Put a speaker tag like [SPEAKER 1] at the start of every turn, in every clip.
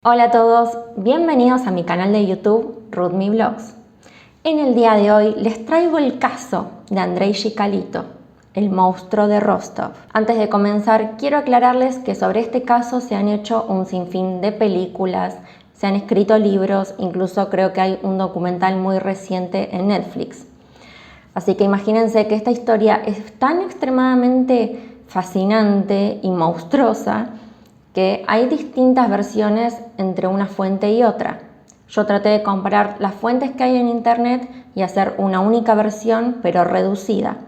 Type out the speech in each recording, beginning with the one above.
[SPEAKER 1] Hola a todos, bienvenidos a mi canal de YouTube RudMe Vlogs. En el día de hoy les traigo el caso de Andrei Chikatilo, el monstruo de Rostov. Antes de comenzar, quiero aclararles que sobre este caso se han hecho un sinfín de películas, se han escrito libros, incluso creo que hay un documental muy reciente en Netflix. Así que imagínense que esta historia es tan extremadamente fascinante y monstruosa que hay distintas versiones entre una fuente y otra. Yo traté de comparar las fuentes que hay en internet y hacer una única versión, pero reducida.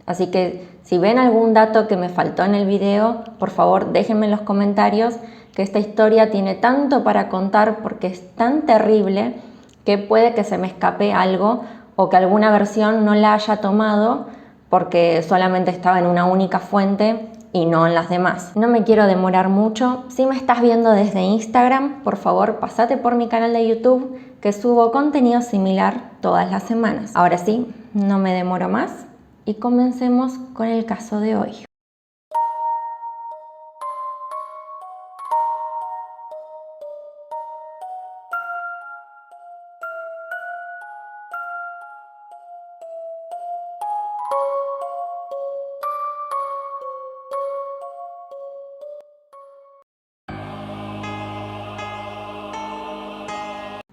[SPEAKER 1] Así que si ven algún dato que me faltó en el video, por favor déjenme en los comentarios, que esta historia tiene tanto para contar porque es tan terrible que puede que se me escape algo o que alguna versión no la haya tomado porque solamente estaba en una única fuente y no en las demás. No me quiero demorar mucho. Si me estás viendo desde Instagram, por favor pasate por mi canal de YouTube, que subo contenido similar todas las semanas. Ahora sí, no me demoro más y comencemos con el caso de hoy.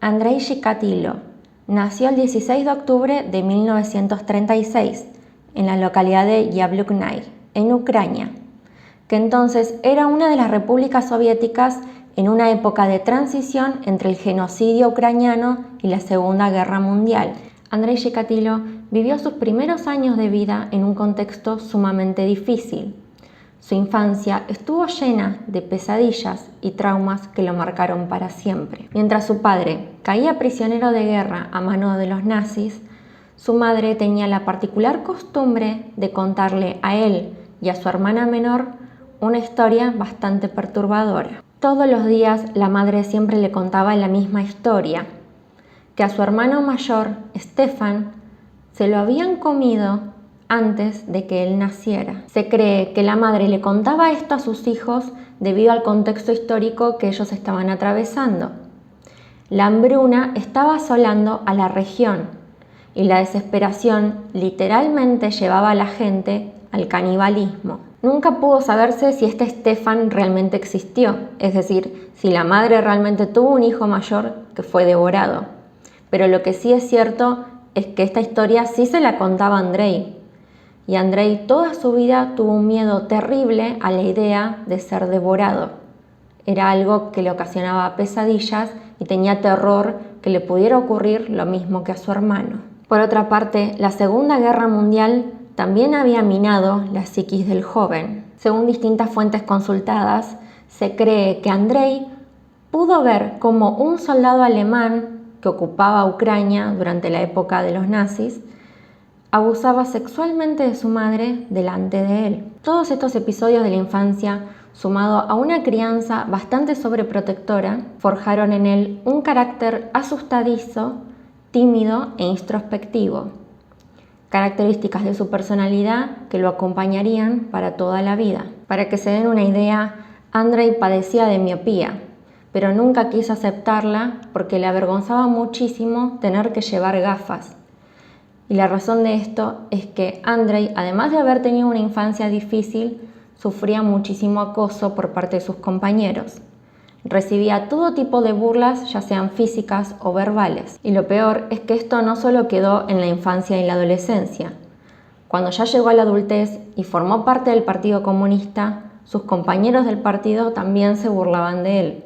[SPEAKER 1] Andrei Chikatilo nació el 16 de octubre de 1936 en la localidad de Yáblonyi, en Ucrania, que entonces era una de las repúblicas soviéticas en una época de transición entre el genocidio ucraniano y la Segunda Guerra Mundial. Andrei Chikatilo vivió sus primeros años de vida en un contexto sumamente difícil. Su infancia estuvo llena de pesadillas y traumas que lo marcaron para siempre. Mientras su padre caía prisionero de guerra a mano de los nazis, su madre tenía la particular costumbre de contarle a él y a su hermana menor una historia bastante perturbadora. Todos los días la madre siempre le contaba la misma historia, que a su hermano mayor, Stefan, se lo habían comido antes de que él naciera. Se cree que la madre le contaba esto a sus hijos debido al contexto histórico que ellos estaban atravesando. La hambruna estaba asolando a la región y la desesperación literalmente llevaba a la gente al canibalismo. Nunca pudo saberse si este Stefan realmente existió, es decir, si la madre realmente tuvo un hijo mayor que fue devorado. Pero lo que sí es cierto es que esta historia sí se la contaba Andrei. Y Andrei toda su vida tuvo un miedo terrible a la idea de ser devorado. Era algo que le ocasionaba pesadillas y tenía terror que le pudiera ocurrir lo mismo que a su hermano. Por otra parte, la Segunda Guerra Mundial también había minado la psiquis del joven. Según distintas fuentes consultadas, se cree que Andrei pudo ver cómo un soldado alemán que ocupaba Ucrania durante la época de los nazis abusaba sexualmente de su madre delante de él. Todos estos episodios de la infancia, sumado a una crianza bastante sobreprotectora, forjaron en él un carácter asustadizo, tímido e introspectivo, características de su personalidad que lo acompañarían para toda la vida. Para que se den una idea, Andrei padecía de miopía, pero nunca quiso aceptarla porque le avergonzaba muchísimo tener que llevar gafas. Y la razón de esto es que Andrei, además de haber tenido una infancia difícil, sufría muchísimo acoso por parte de sus compañeros. Recibía todo tipo de burlas, ya sean físicas o verbales. Y lo peor es que esto no solo quedó en la infancia y la adolescencia. Cuando ya llegó a la adultez y formó parte del Partido Comunista, sus compañeros del partido también se burlaban de él.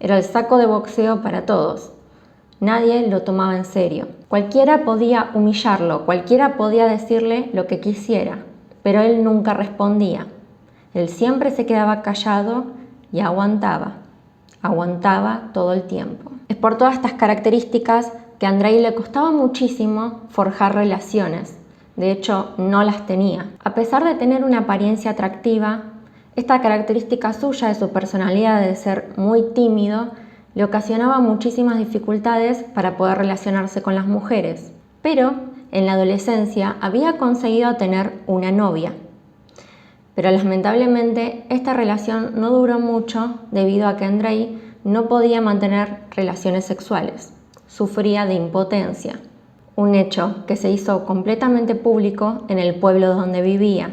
[SPEAKER 1] Era el saco de boxeo para todos. Nadie lo tomaba en serio. Cualquiera podía humillarlo, cualquiera podía decirle lo que quisiera, pero él nunca respondía. Él siempre se quedaba callado y aguantaba todo el tiempo. Es por todas estas características que a Andrei le costaba muchísimo forjar relaciones. De hecho, no las tenía. A pesar de tener una apariencia atractiva, esta característica suya de su personalidad de ser muy tímido le ocasionaba muchísimas dificultades para poder relacionarse con las mujeres. Pero en la adolescencia había conseguido tener una novia. Pero lamentablemente esta relación no duró mucho debido a que Andrei no podía mantener relaciones sexuales, sufría de impotencia, un hecho que se hizo completamente público en el pueblo donde vivía.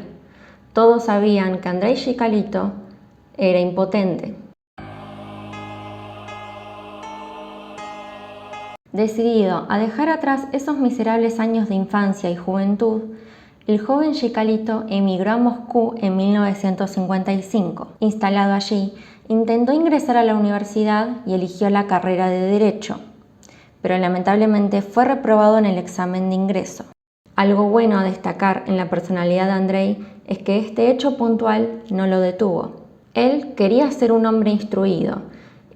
[SPEAKER 1] Todos sabían que Andrei Chikatilo era impotente. Decidido a dejar atrás esos miserables años de infancia y juventud, el joven Chikatilo emigró a Moscú en 1955. Instalado allí, intentó ingresar a la universidad y eligió la carrera de Derecho, pero lamentablemente fue reprobado en el examen de ingreso. Algo bueno a destacar en la personalidad de Andrei es que este hecho puntual no lo detuvo. Él quería ser un hombre instruido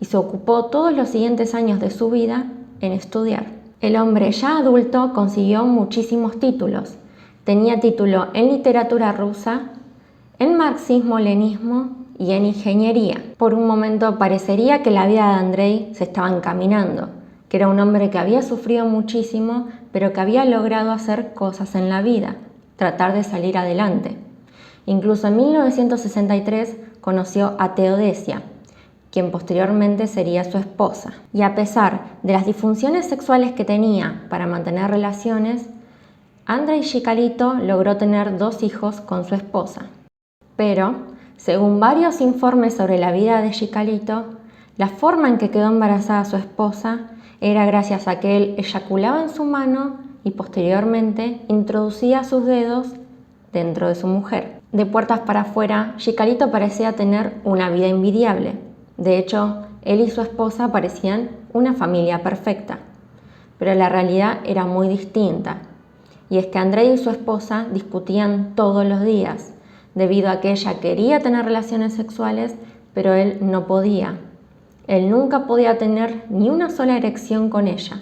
[SPEAKER 1] y se ocupó todos los siguientes años de su vida en estudiar. El hombre ya adulto consiguió muchísimos títulos. Tenía título en literatura rusa, en marxismo-lenismo y en ingeniería. Por un momento parecería que la vida de Andrei se estaba encaminando, que era un hombre que había sufrido muchísimo, pero que había logrado hacer cosas en la vida, tratar de salir adelante. Incluso en 1963 conoció a Teodosia, quien posteriormente sería su esposa. Y a pesar de las disfunciones sexuales que tenía para mantener relaciones, Andrei Chikatilo logró tener 2 hijos con su esposa. Pero, según varios informes sobre la vida de Chikatilo, la forma en que quedó embarazada su esposa era gracias a que él eyaculaba en su mano y posteriormente introducía sus dedos dentro de su mujer. De puertas para afuera, Chikatilo parecía tener una vida envidiable. De hecho, él y su esposa parecían una familia perfecta. Pero la realidad era muy distinta. Y es que Andrei y su esposa discutían todos los días, debido a que ella quería tener relaciones sexuales, pero él no podía. Él nunca podía tener ni una sola erección con ella.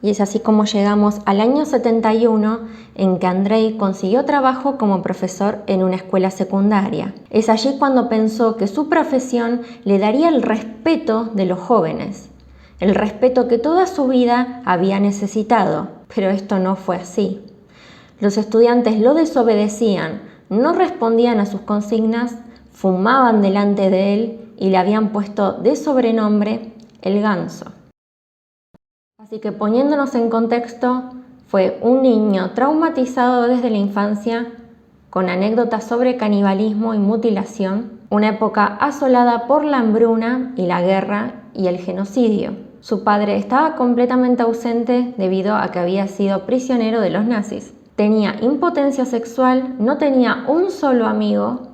[SPEAKER 1] Y es así como llegamos al año 71, en que Andrei consiguió trabajo como profesor en una escuela secundaria. Es allí cuando pensó que su profesión le daría el respeto de los jóvenes, el respeto que toda su vida había necesitado, pero esto no fue así. Los estudiantes lo desobedecían, no respondían a sus consignas, fumaban delante de él y le habían puesto de sobrenombre el ganso. Así que poniéndonos en contexto, fue un niño traumatizado desde la infancia, con anécdotas sobre canibalismo y mutilación, una época asolada por la hambruna y la guerra y el genocidio. Su padre estaba completamente ausente debido a que había sido prisionero de los nazis. Tenía impotencia sexual, no tenía un solo amigo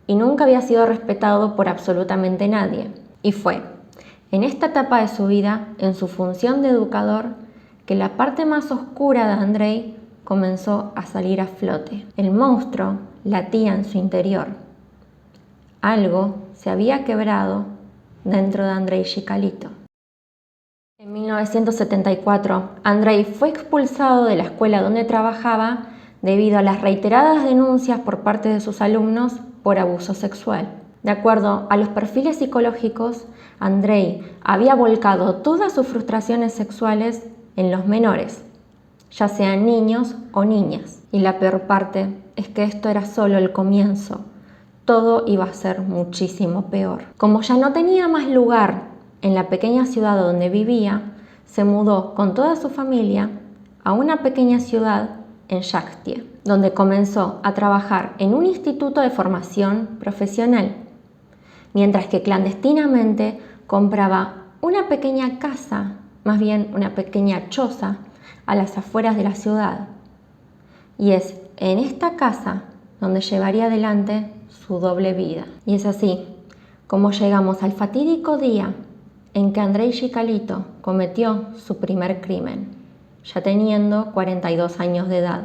[SPEAKER 1] y nunca había sido respetado por absolutamente nadie. Y fue en esta etapa de su vida, en su función de educador, que la parte más oscura de Andrei comenzó a salir a flote. El monstruo latía en su interior. Algo se había quebrado dentro de Andrei Chikatilo. En 1974, Andrei fue expulsado de la escuela donde trabajaba debido a las reiteradas denuncias por parte de sus alumnos por abuso sexual. De acuerdo a los perfiles psicológicos, Andrei había volcado todas sus frustraciones sexuales en los menores, ya sean niños o niñas. Y la peor parte es que esto era solo el comienzo. Todo iba a ser muchísimo peor. Como ya no tenía más lugar en la pequeña ciudad donde vivía, se mudó con toda su familia a una pequeña ciudad en Shakhtia, donde comenzó a trabajar en un instituto de formación profesional, mientras que clandestinamente compraba una pequeña casa, más bien una pequeña choza, a las afueras de la ciudad. Y es en esta casa donde llevaría adelante su doble vida. Y es así como llegamos al fatídico día en que Andrei Chikatilo cometió su primer crimen, ya teniendo 42 años de edad.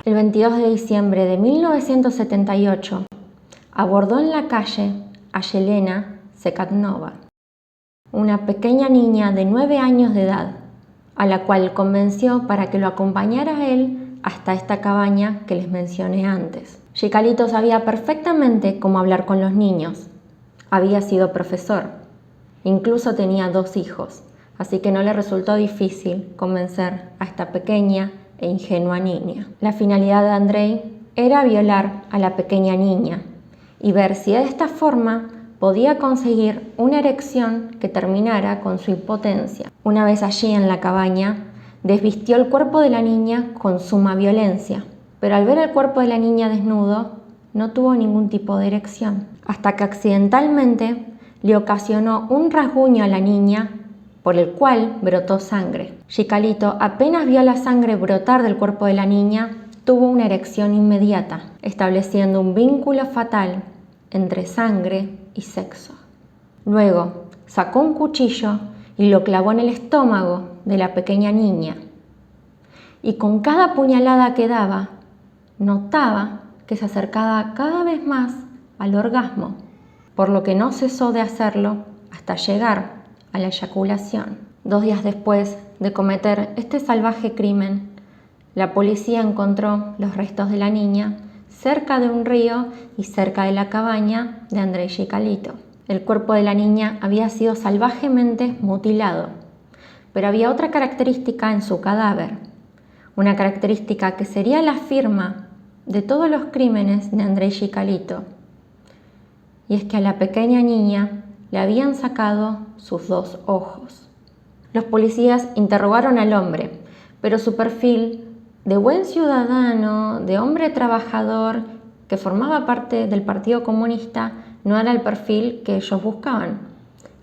[SPEAKER 1] El 22 de diciembre de 1978, abordó en la calle a Yelena Sekatnova, una pequeña niña de 9 años de edad, a la cual convenció para que lo acompañara a él hasta esta cabaña que les mencioné antes. Chikatilo sabía perfectamente cómo hablar con los niños. Había sido profesor. Incluso tenía 2 hijos, así que no le resultó difícil convencer a esta pequeña e ingenua niña. La finalidad de Andrei era violar a la pequeña niña y ver si de esta forma podía conseguir una erección que terminara con su impotencia. Una vez allí en la cabaña, desvistió el cuerpo de la niña con suma violencia, pero al ver el cuerpo de la niña desnudo, no tuvo ningún tipo de erección, hasta que accidentalmente le ocasionó un rasguño a la niña por el cual brotó sangre. Chicalito apenas vio la sangre brotar del cuerpo de la niña, tuvo una erección inmediata, estableciendo un vínculo fatal entre sangre y sexo. Luego sacó un cuchillo y lo clavó en el estómago de la pequeña niña. Y con cada puñalada que daba, notaba que se acercaba cada vez más al orgasmo, por lo que no cesó de hacerlo hasta llegar a la eyaculación. 2 días después de cometer este salvaje crimen, la policía encontró los restos de la niña cerca de un río y cerca de la cabaña de Andrei Chicalito. El cuerpo de la niña había sido salvajemente mutilado, pero había otra característica en su cadáver, una característica que sería la firma de todos los crímenes de Andrei Chicalito, y es que a la pequeña niña le habían sacado sus 2 ojos. Los policías interrogaron al hombre, pero su perfil de buen ciudadano, de hombre trabajador, que formaba parte del Partido Comunista, no era el perfil que ellos buscaban.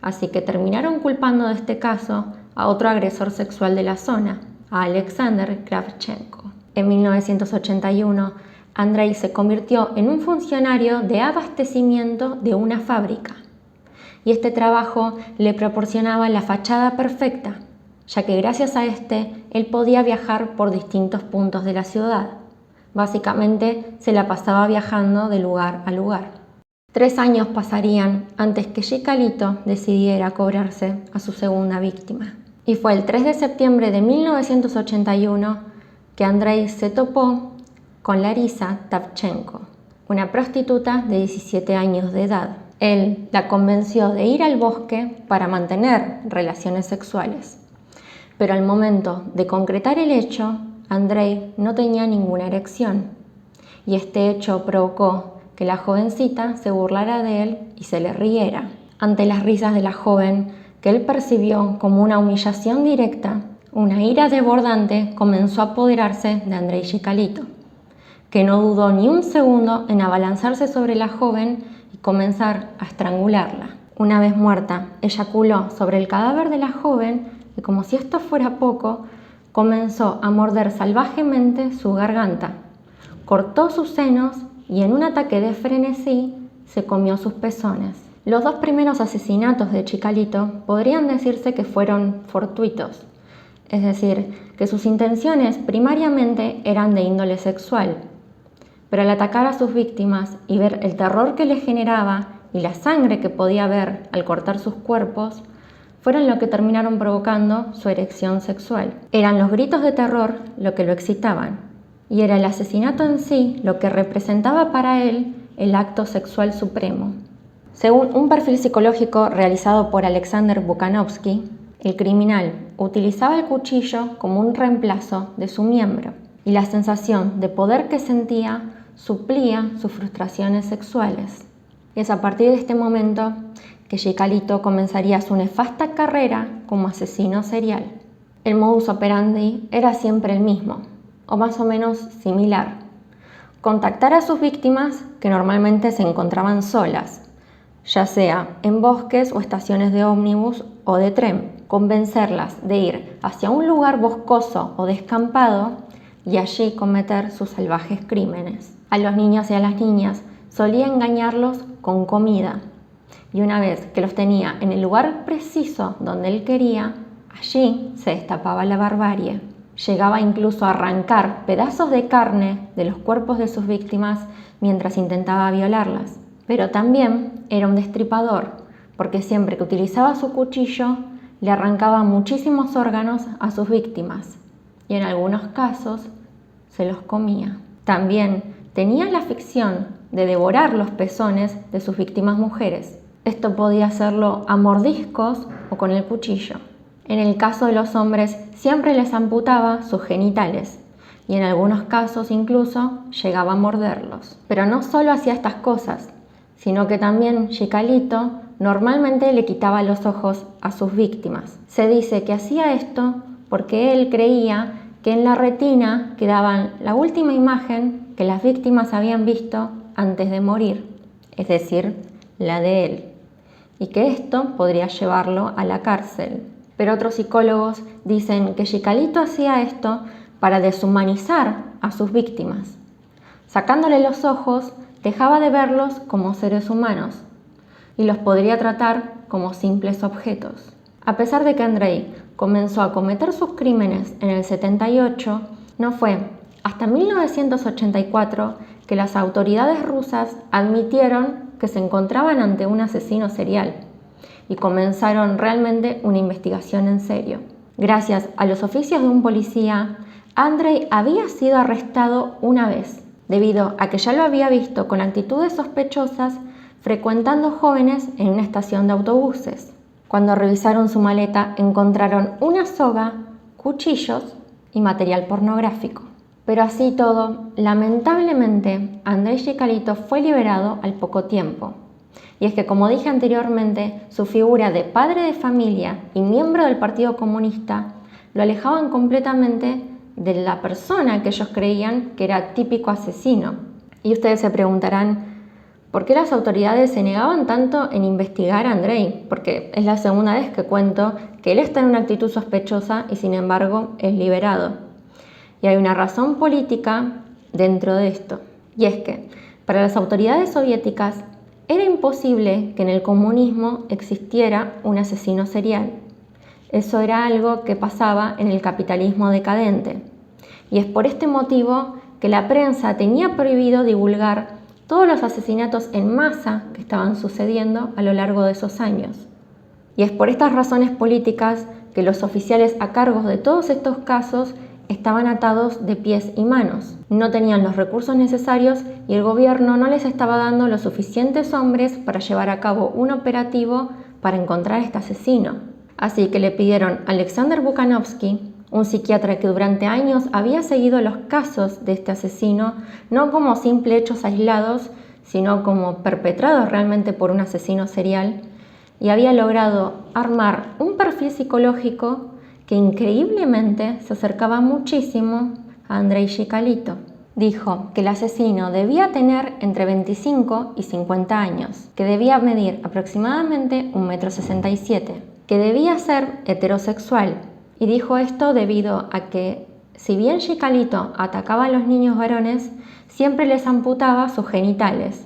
[SPEAKER 1] Así que terminaron culpando de este caso a otro agresor sexual de la zona, a Alexander Kravchenko. En 1981, Andrei se convirtió en un funcionario de abastecimiento de una fábrica. Y este trabajo le proporcionaba la fachada perfecta, ya que gracias a este él podía viajar por distintos puntos de la ciudad. Básicamente se la pasaba viajando de lugar a lugar. 3 años pasarían antes que Chicalito decidiera cobrarse a su segunda víctima. Y fue el 3 de septiembre de 1981 que Andrei se topó con Larisa Tavchenko, una prostituta de 17 años de edad. Él la convenció de ir al bosque para mantener relaciones sexuales. Pero al momento de concretar el hecho, Andrei no tenía ninguna erección. Y este hecho provocó que la jovencita se burlara de él y se le riera. Ante las risas de la joven, que él percibió como una humillación directa, una ira desbordante comenzó a apoderarse de Andrei Chicalito, que no dudó ni un segundo en abalanzarse sobre la joven y comenzar a estrangularla. Una vez muerta, eyaculó sobre el cadáver de la joven y, como si esto fuera poco, comenzó a morder salvajemente su garganta, cortó sus senos y en un ataque de frenesí se comió sus pezones. Los 2 primeros asesinatos de Chicalito podrían decirse que fueron fortuitos, es decir, que sus intenciones primariamente eran de índole sexual. Pero al atacar a sus víctimas y ver el terror que les generaba y la sangre que podía ver al cortar sus cuerpos, fueron lo que terminaron provocando su erección sexual. Eran los gritos de terror lo que lo excitaban, y era el asesinato en sí lo que representaba para él el acto sexual supremo. Según un perfil psicológico realizado por Alexander Bukanovsky, el criminal utilizaba el cuchillo como un reemplazo de su miembro, y la sensación de poder que sentía suplía sus frustraciones sexuales. Es a partir de este momento que Chicalito comenzaría su nefasta carrera como asesino serial. El modus operandi era siempre el mismo, o más o menos similar: contactar a sus víctimas, que normalmente se encontraban solas, ya sea en bosques o estaciones de ómnibus o de tren, convencerlas de ir hacia un lugar boscoso o descampado y allí cometer sus salvajes crímenes. A los niños y a las niñas solía engañarlos con comida, y una vez que los tenía en el lugar preciso donde él quería, allí se destapaba la barbarie. Llegaba incluso a arrancar pedazos de carne de los cuerpos de sus víctimas mientras intentaba violarlas. Pero también era un destripador, porque siempre que utilizaba su cuchillo le arrancaba muchísimos órganos a sus víctimas, y en algunos casos se los comía. También tenía la ficción de devorar los pezones de sus víctimas mujeres. Esto podía hacerlo a mordiscos o con el cuchillo. En el caso de los hombres, siempre les amputaba sus genitales y en algunos casos incluso llegaba a morderlos. Pero no solo hacía estas cosas, sino que también Chicalito normalmente le quitaba los ojos a sus víctimas. Se dice que hacía esto porque él creía que en la retina quedaba la última imagen que las víctimas habían visto antes de morir, es decir, la de él, y que esto podría llevarlo a la cárcel. Pero otros psicólogos dicen que Chicalito hacía esto para deshumanizar a sus víctimas. Sacándole los ojos, dejaba de verlos como seres humanos y los podría tratar como simples objetos. A pesar de que Andrei comenzó a cometer sus crímenes en el 78, no fue hasta 1984 que las autoridades rusas admitieron que se encontraban ante un asesino serial y comenzaron realmente una investigación en serio. Gracias a los oficios de un policía, Andrei había sido arrestado una vez, debido a que ya lo había visto con actitudes sospechosas frecuentando jóvenes en una estación de autobuses. Cuando revisaron su maleta, encontraron una soga, cuchillos y material pornográfico. Pero así todo, lamentablemente, Andrei Chicalito fue liberado al poco tiempo. Y es que, como dije anteriormente, su figura de padre de familia y miembro del Partido Comunista lo alejaban completamente de la persona que ellos creían que era típico asesino. Y ustedes se preguntarán, ¿por qué las autoridades se negaban tanto en investigar a Andrei? Porque es la segunda vez que cuento que él está en una actitud sospechosa y sin embargo es liberado. Y hay una razón política dentro de esto. Y es que para las autoridades soviéticas era imposible que en el comunismo existiera un asesino serial. Eso era algo que pasaba en el capitalismo decadente. Y es por este motivo que la prensa tenía prohibido divulgar todos los asesinatos en masa que estaban sucediendo a lo largo de esos años. Y es por estas razones políticas que los oficiales a cargo de todos estos casos estaban atados de pies y manos. No tenían los recursos necesarios y el gobierno no les estaba dando los suficientes hombres para llevar a cabo un operativo para encontrar a este asesino. Así que le pidieron a Alexander Bukanovsky, un psiquiatra que durante años había seguido los casos de este asesino, no como simples hechos aislados, sino como perpetrados realmente por un asesino serial, y había logrado armar un perfil psicológico que increíblemente se acercaba muchísimo a Andrei Chicalito. Dijo que el asesino debía tener entre 25 y 50 años, que debía medir aproximadamente 1,67 m, que debía ser heterosexual. Y dijo esto debido a que, si bien Chicalito atacaba a los niños varones, siempre les amputaba sus genitales,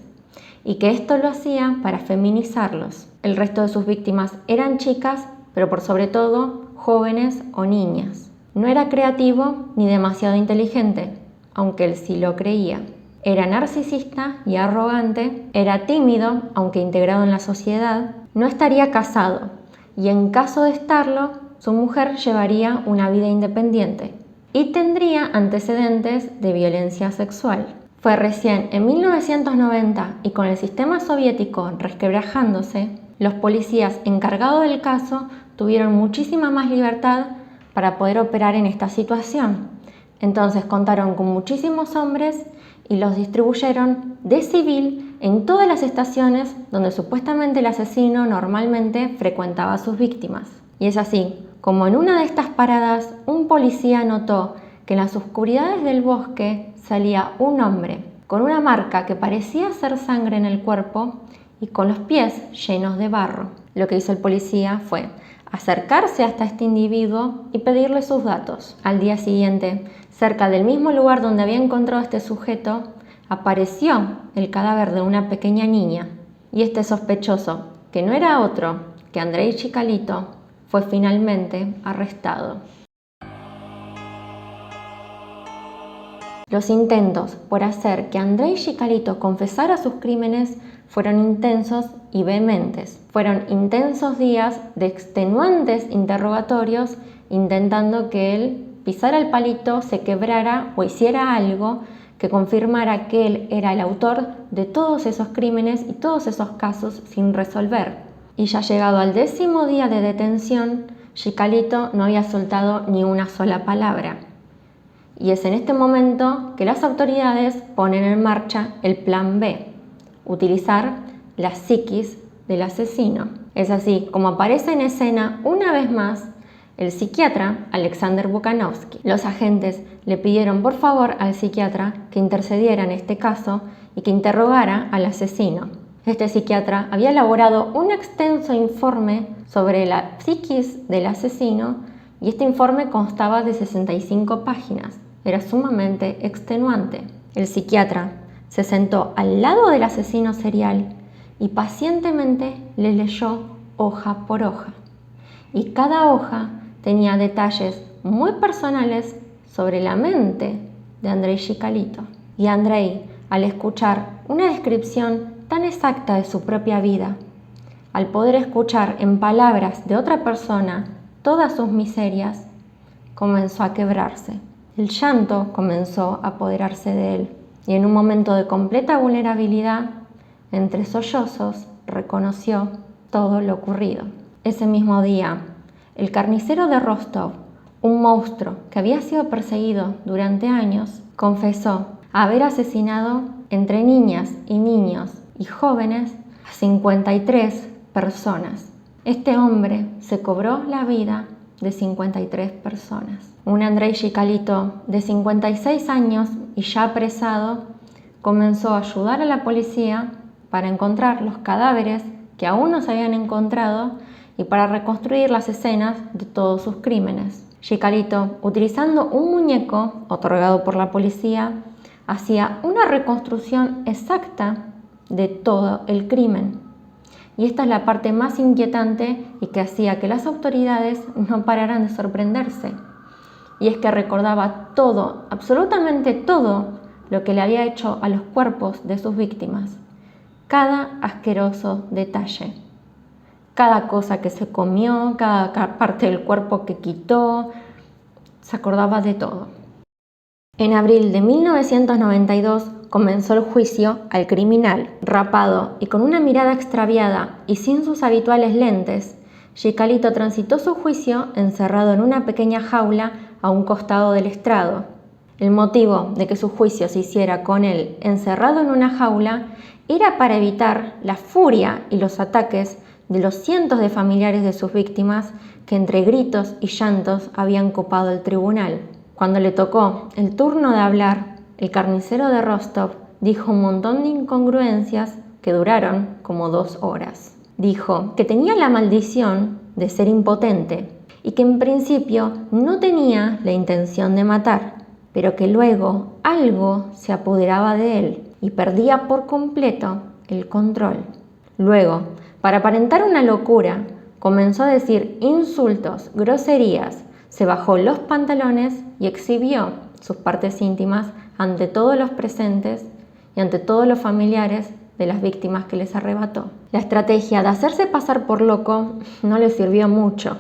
[SPEAKER 1] y que esto lo hacía para feminizarlos. El resto de sus víctimas eran chicas, pero por sobre todo jóvenes o niñas. No era creativo ni demasiado inteligente, aunque él sí lo creía. Era narcisista y arrogante, era tímido, aunque integrado en la sociedad, no estaría casado, y en caso de estarlo, su mujer llevaría una vida independiente y tendría antecedentes de violencia sexual. Fue recién en 1990 y con el sistema soviético resquebrajándose, los policías encargados del caso tuvieron muchísima más libertad para poder operar en esta situación. Entonces contaron con muchísimos hombres y los distribuyeron de civil en todas las estaciones donde supuestamente el asesino normalmente frecuentaba a sus víctimas. Y es así, como en una de estas paradas un policía notó que en las oscuridades del bosque salía un hombre con una marca que parecía ser sangre en el cuerpo y con los pies llenos de barro. Lo que hizo el policía fue acercarse hasta este individuo y pedirle sus datos. Al día siguiente, cerca del mismo lugar donde había encontrado a este sujeto, apareció el cadáver de una pequeña niña. Y este sospechoso, que no era otro que Andrei Chicalito, fue finalmente arrestado. Los intentos por hacer que Andrei Chicalito confesara sus crímenes fueron intensos y vehementes. Fueron intensos días de extenuantes interrogatorios intentando que él pisara el palito, se quebrara o hiciera algo que confirmara que él era el autor de todos esos crímenes y todos esos casos sin resolver. Y ya llegado al 10º día de detención, Chicalito no había soltado ni una sola palabra. Y es en este momento que las autoridades ponen en marcha el plan B, utilizar la psiquis del asesino. Es así como aparece en escena una vez más el psiquiatra Alexander Bukanovsky. Los agentes le pidieron por favor al psiquiatra que intercediera en este caso y que interrogara al asesino. Este psiquiatra había elaborado un extenso informe sobre la psiquis del asesino y este informe constaba de 65 páginas. Era sumamente extenuante. El psiquiatra se sentó al lado del asesino serial y pacientemente le leyó hoja por hoja. Y cada hoja tenía detalles muy personales sobre la mente de Andrei Chikatilo. Y Andrei, al escuchar una descripción tan exacta de su propia vida, al poder escuchar en palabras de otra persona todas sus miserias, comenzó a quebrarse. El llanto comenzó a apoderarse de él y en un momento de completa vulnerabilidad, entre sollozos, reconoció todo lo ocurrido. Ese mismo día, el carnicero de Rostov, un monstruo que había sido perseguido durante años, confesó haber asesinado entre niñas y niños y jóvenes a 53 personas. Este hombre se cobró la vida de 53 personas. Un Andrei Chikatilo de 56 años y ya apresado comenzó a ayudar a la policía para encontrar los cadáveres que aún no se habían encontrado y para reconstruir las escenas de todos sus crímenes. Chikatilo, utilizando un muñeco otorgado por la policía, hacía una reconstrucción exacta de todo el crimen. Y esta es la parte más inquietante y que hacía que las autoridades no pararan de sorprenderse. Y es que recordaba todo, absolutamente todo, lo que le había hecho a los cuerpos de sus víctimas. Cada asqueroso detalle. Cada cosa que se comió, cada parte del cuerpo que quitó, se acordaba de todo. En abril de 1992 comenzó el juicio al criminal. Rapado y con una mirada extraviada y sin sus habituales lentes, Chikatilo transitó su juicio encerrado en una pequeña jaula a un costado del estrado. El motivo de que su juicio se hiciera con él encerrado en una jaula era para evitar la furia y los ataques de los cientos de familiares de sus víctimas que entre gritos y llantos habían copado el tribunal. Cuando le tocó el turno de hablar, el carnicero de Rostov dijo un montón de incongruencias que duraron como 2 horas. Dijo que tenía la maldición de ser impotente y que en principio no tenía la intención de matar, pero que luego algo se apoderaba de él y perdía por completo el control. Luego, para aparentar una locura, comenzó a decir insultos, groserías, se bajó los pantalones y exhibió sus partes íntimas ante todos los presentes y ante todos los familiares de las víctimas que les arrebató. La estrategia de hacerse pasar por loco no le sirvió mucho,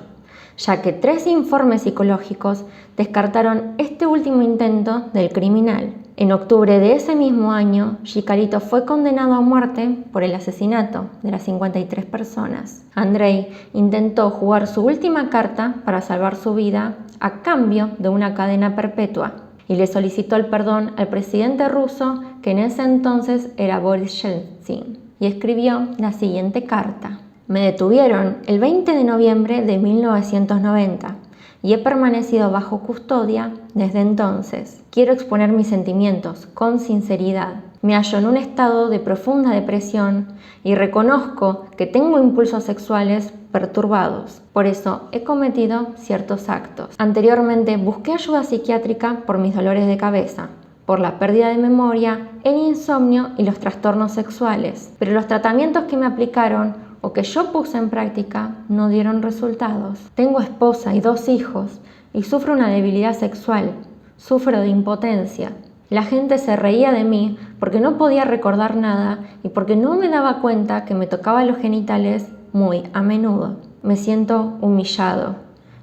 [SPEAKER 1] ya que 3 informes psicológicos descartaron este último intento del criminal. En octubre de ese mismo año, Chikatilo fue condenado a muerte por el asesinato de las 53 personas. Andrei intentó jugar su última carta para salvar su vida a cambio de una cadena perpetua y le solicitó el perdón al presidente ruso, que en ese entonces era Boris Yeltsin, y escribió la siguiente carta. Me detuvieron el 20 de noviembre de 1990 y he permanecido bajo custodia desde entonces. Quiero exponer mis sentimientos con sinceridad. Me hallo en un estado de profunda depresión y reconozco que tengo impulsos sexuales perturbados. Por eso he cometido ciertos actos. Anteriormente busqué ayuda psiquiátrica por mis dolores de cabeza, por la pérdida de memoria, el insomnio y los trastornos sexuales. Pero los tratamientos que me aplicaron o que yo puse en práctica no dieron resultados. Tengo esposa y 2 hijos y sufro una debilidad sexual. Sufro de impotencia. La gente se reía de mí porque no podía recordar nada y porque no me daba cuenta que me tocaba los genitales muy a menudo. Me siento humillado.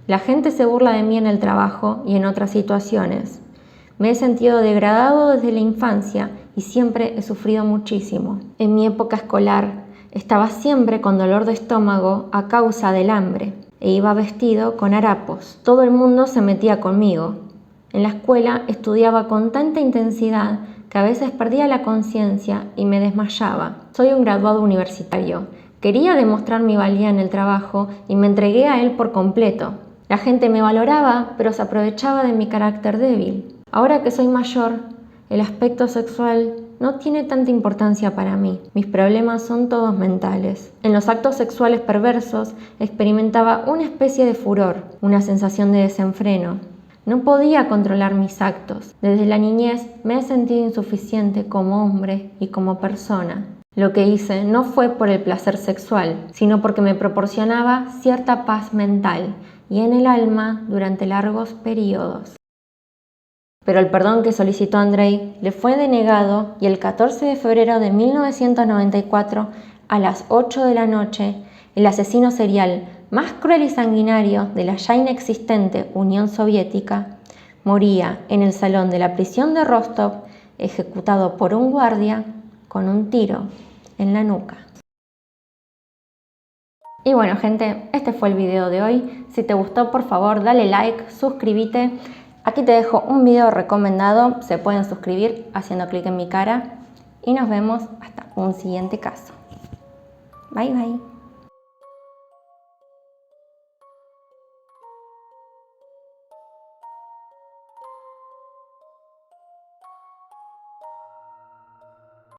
[SPEAKER 1] La gente se burla de mí en el trabajo y en otras situaciones. Me he sentido degradado desde la infancia y siempre he sufrido muchísimo. En mi época escolar estaba siempre con dolor de estómago a causa del hambre e iba vestido con harapos. Todo el mundo se metía conmigo. En la escuela estudiaba con tanta intensidad que a veces perdía la conciencia y me desmayaba. Soy un graduado universitario. Quería demostrar mi valía en el trabajo y me entregué a él por completo. La gente me valoraba, pero se aprovechaba de mi carácter débil. Ahora que soy mayor, el aspecto sexual no tiene tanta importancia para mí. Mis problemas son todos mentales. En los actos sexuales perversos experimentaba una especie de furor, una sensación de desenfreno. No podía controlar mis actos. Desde la niñez me he sentido insuficiente como hombre y como persona. Lo que hice no fue por el placer sexual, sino porque me proporcionaba cierta paz mental y en el alma durante largos periodos. Pero el perdón que solicitó Andrei le fue denegado y el 14 de febrero de 1994, a las 8 de la noche, el asesino serial más cruel y sanguinario de la ya inexistente Unión Soviética moría en el salón de la prisión de Rostov, ejecutado por un guardia con un tiro en la nuca. Y bueno, gente, este fue el video de hoy. Si te gustó, por favor, dale like, suscríbete. Aquí te dejo un video recomendado. Se pueden suscribir haciendo clic en mi cara. Y nos vemos hasta un siguiente caso. Bye, bye.